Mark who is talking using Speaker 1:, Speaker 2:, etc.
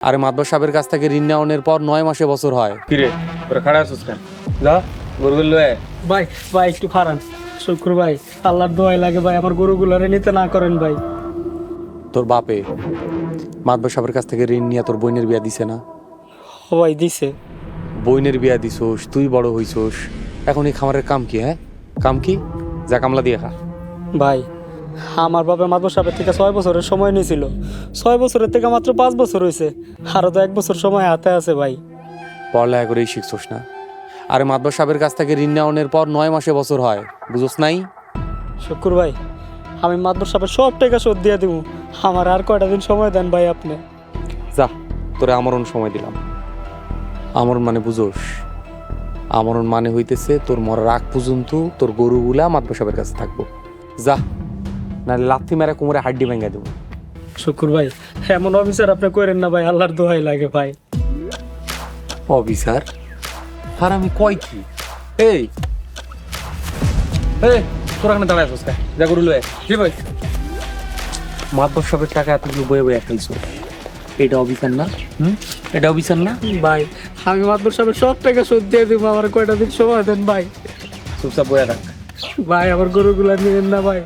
Speaker 1: আরে মাদবর সাহেবের কাছ থেকে ঋণ নেওয়ার পর 9 মাসে বছর হয়।
Speaker 2: কিরে তোরা খাড়া আছিস কেন? যা গরুগুলো লয়ে
Speaker 3: ভাই ভাই একটু খারান শুক্র ভাই, আল্লাহর দোয়াই লাগে ভাই, আমার গরুগুলারে নিতে না করেন ভাই।
Speaker 1: তোর বাপে মাদবর সাহেবের কাছ থেকে ঋণ নিয়ে তোর বোনের বিয়া দিছে না?
Speaker 3: ও ভাই দিছে।
Speaker 1: বোনের বিয়া দিছোস, তুই বড় হইছোস, এখন এই খামারের কাম কি? হ্যাঁ কাম কি? যা কামলা দিয়ে খা।
Speaker 3: ভাই আমার বাবা মাদবর সাহেবের থেকে 6 বছরের সময় নিয়েছিল, 6 বছরের থেকে মাত্র 5 বছর হয়েছে, আরো তো 1 বছর সময় হাতে আছে ভাই।
Speaker 1: পড়ালেখা করেই শিখছোস না? আরে মাদবর সাহেবের কাছ থেকে ঋণ নেওয়ার পর 9 মাসে বছর হয়, বুঝোস নাই?
Speaker 3: শুক্র ভাই আমি মাদবর সাহেবের সব টাকা শোধ দিয়ে দিব, আমার আর কয়টা দিন সময় দেন ভাই আপনি।
Speaker 1: যা, তোরে আমরণ সময় দিলাম। আমরণ মানে বুঝোস? আমরণ মানে হইতেছে তোর মরার আগ পর্যন্ত তোর গরুগুলা মাদবর সাহেবের কাছে থাকবো। যা, নাহলে লাথি মেরা কোমরে হাড্ডি ভেঙে দেবো।
Speaker 3: শুক্র ভাই এমন অফিসার আপনি করেন না ভাই, আল্লাহর দোহাই লাগে ভাই।
Speaker 1: অফিসার? আর আমি কই কি? এই
Speaker 2: এই তোরা কেন দাঁড়ায় আছিস? যা গরু লয়ে কি ভাই?
Speaker 1: মাদবর সাহেবের টাকা এতগুলো বয়ে বয়ে খাইছো, এটা অফিসার না? এটা অফিসার না?
Speaker 3: ভাই আমি মাদবর সাহেবের সব টাকা শোধ দিয়ে দিব, আমার কয়টা দিন সময় দেন ভাই।
Speaker 2: চুপচাপ বয়ে থাক।
Speaker 3: ভাই আমার গরুগুলা নিয়েন না ভাই।